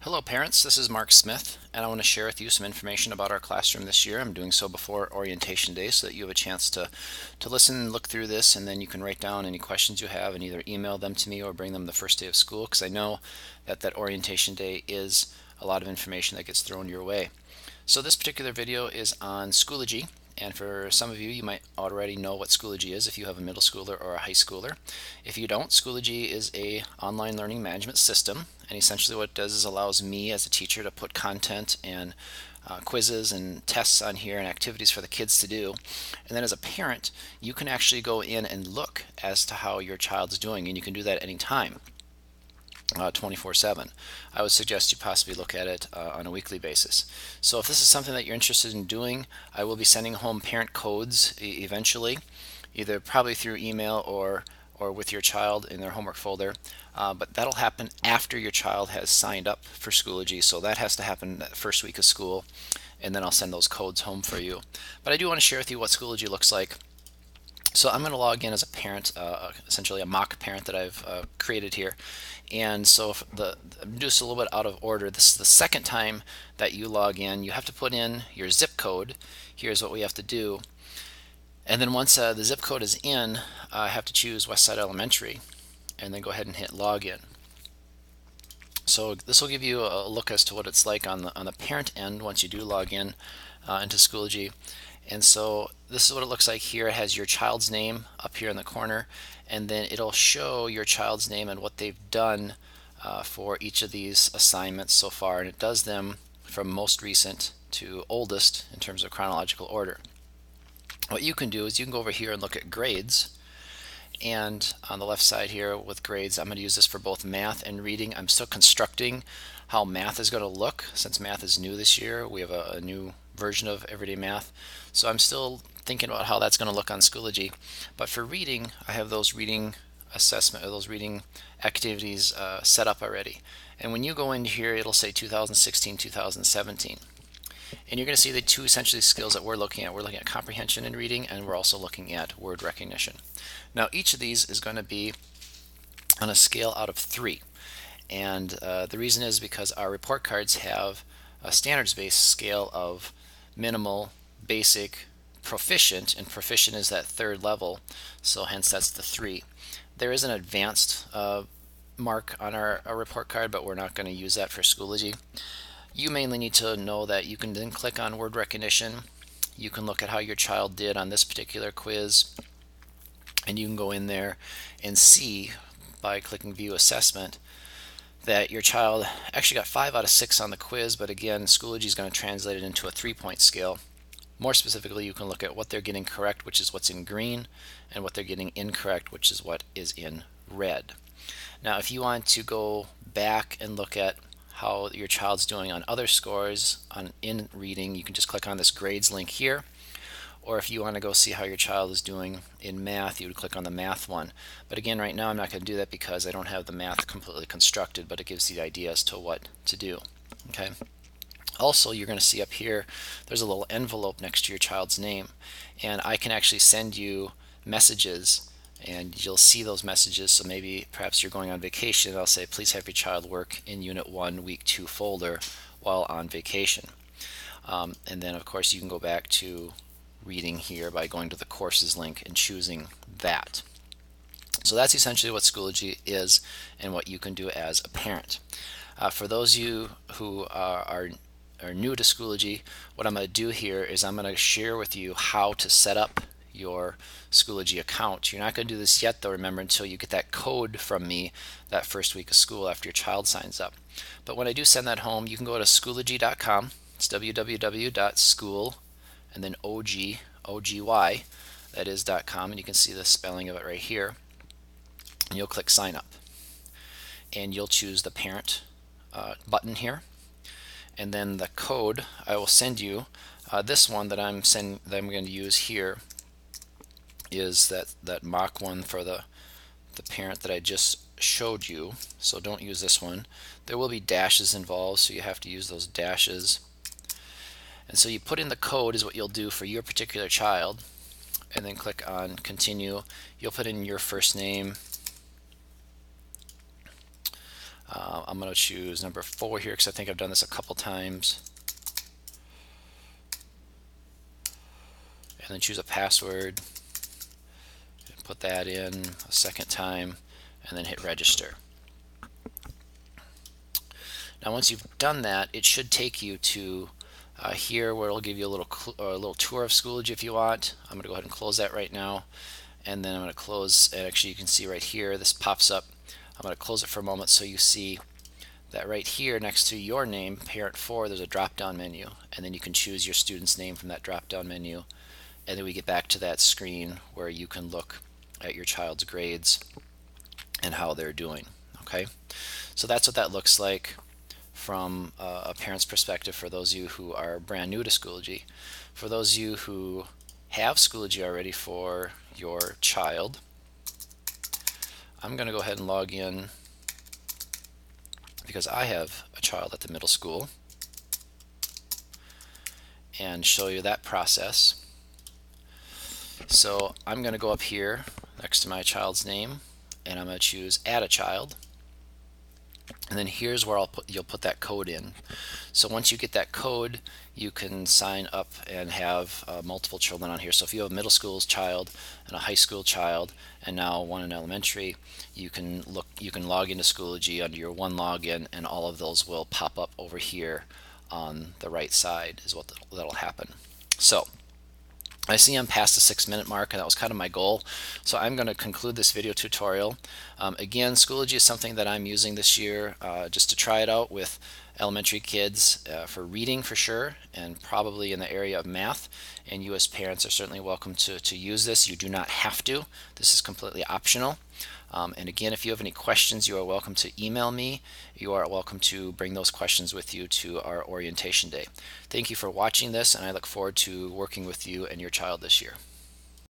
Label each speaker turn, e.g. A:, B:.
A: Hello parents, this is Mark Smith and I want to share with you some information about our classroom this year. I'm doing so before orientation day so that you have a chance to listen and look through this, and then you can write down any questions you have and either email them to me or bring them the first day of school, because I know that orientation day is a lot of information that gets thrown your way. So this particular video is on Schoology, and for some of you, you might already know what Schoology is if you have a middle schooler or a high schooler. If you don't, Schoology is a online learning management system, and essentially what it does is allows me as a teacher to put content and quizzes and tests on here and activities for the kids to do. And then as a parent, you can actually go in and look as to how your child's doing, and you can do that anytime. 24/7. I would suggest you possibly look at it on a weekly basis. So if this is something that you're interested in doing, I will be sending home parent codes eventually, either probably through email or with your child in their homework folder. But that'll happen after your child has signed up for Schoology, so that has to happen that first week of school, and then I'll send those codes home for you. But I do want to share with you what Schoology looks like. So I'm going to log in as a parent, essentially a mock parent that I've created here. And so if I'm just a little bit out of order. This is the second time that you log in. You have to put in your zip code. Here's what we have to do. And then once the zip code is in, I have to choose Westside Elementary and then go ahead and hit login. So this will give you a look as to what it's like on the parent end once you do log in into Schoology. And so this is what it looks like here. It has your child's name up here in the corner, and then it'll show your child's name and what they've done for each of these assignments so far, and it does them from most recent to oldest in terms of chronological order. What you can do is you can go over here and look at grades, and on the left side here with grades, I'm going to use this for both math and reading. I'm still constructing how math is going to look since math is new this year. We have a new version of Everyday Math, so I'm still thinking about how that's going to look on Schoology. But for reading, I have those reading assessment or those reading activities set up already. And when you go in here, it'll say 2016, 2017. And you're going to see the two essentially skills that we're looking at. We're looking at comprehension and reading, and we're also looking at word recognition. Now each of these is going to be on a scale out of 3. And the reason is because our report cards have a standards-based scale of minimal, basic, proficient, and proficient is that third level, so hence that's the 3. There is an advanced mark on our report card, but we're not going to use that for Schoology. You mainly need to know that you can then click on word recognition. You can look at how your child did on this particular quiz, and you can go in there and see by clicking view assessment that your child actually got 5 out of 6 on the quiz, but again, Schoology is going to translate it into a 3-point scale. More specifically, you can look at what they're getting correct, which is what's in green, and what they're getting incorrect, which is what is in red. Now, if you want to go back and look at how your child's doing on other scores in reading, you can just click on this grades link here. Or if you want to go see how your child is doing in math, you would click on the math one. But again, right now I'm not going to do that because I don't have the math completely constructed, but it gives you the idea as to what to do. Okay. Also, you're going to see up here, there's a little envelope next to your child's name, and I can actually send you messages, and you'll see those messages. So maybe perhaps you're going on vacation, I'll say, please have your child work in Unit 1, Week 2 folder while on vacation. And then, of course, you can go back to reading here by going to the courses link and choosing that. So that's essentially what Schoology is and what you can do as a parent. For those of you who are new to Schoology, what I'm going to do here is I'm going to share with you how to set up your Schoology account. You're not going to do this yet, though, remember, until you get that code from me that first week of school after your child signs up. But when I do send that home, you can go to Schoology.com. It's www.school and then OGY, that is .com, and you can see the spelling of it right here. And you'll click sign up, and you'll choose the parent button here, and then the code I will send you. This one that I'm going to use here is that mock one for the parent that I just showed you. So don't use this one. There will be dashes involved, so you have to use those dashes. And so you put in the code is what you'll do for your particular child, and then click on continue. You'll put in your first name, I'm going to choose number 4 here because I think I've done this a couple times. And then choose a password, put that in a second time, and then hit register. Now once you've done that, it should take you to here where it'll give you a little tour of Schoology if you want. I'm going to go ahead and close that right now, and then I'm going to close, and actually you can see right here this pops up. I'm going to close it for a moment so you see that right here next to your name, Parent 4, there's a drop-down menu, and then you can choose your student's name from that drop-down menu, and then we get back to that screen where you can look at your child's grades and how they're doing. Okay, so that's what that looks like from a parent's perspective for those of you who are brand new to Schoology. For those of you who have Schoology already for your child, I'm going to go ahead and log in because I have a child at the middle school and show you that process. So I'm going to go up here next to my child's name and I'm going to choose add a child, and then here's where you'll put that code in. So once you get that code, you can sign up and have multiple children on here. So if you have a middle school child and a high school child and now one in elementary, you can log into Schoology under your one login, and all of those will pop up over here on the right side is what that'll happen. So I see I'm past the 6-minute mark, and that was kind of my goal. So I'm going to conclude this video tutorial. Again, Schoology is something that I'm using this year just to try it out with elementary kids for reading for sure, and probably in the area of math. And you as parents are certainly welcome to use this. You do not have to. This is completely optional. And again, if you have any questions, you are welcome to email me. You are welcome to bring those questions with you to our orientation day. Thank you for watching this, and I look forward to working with you and your child this year.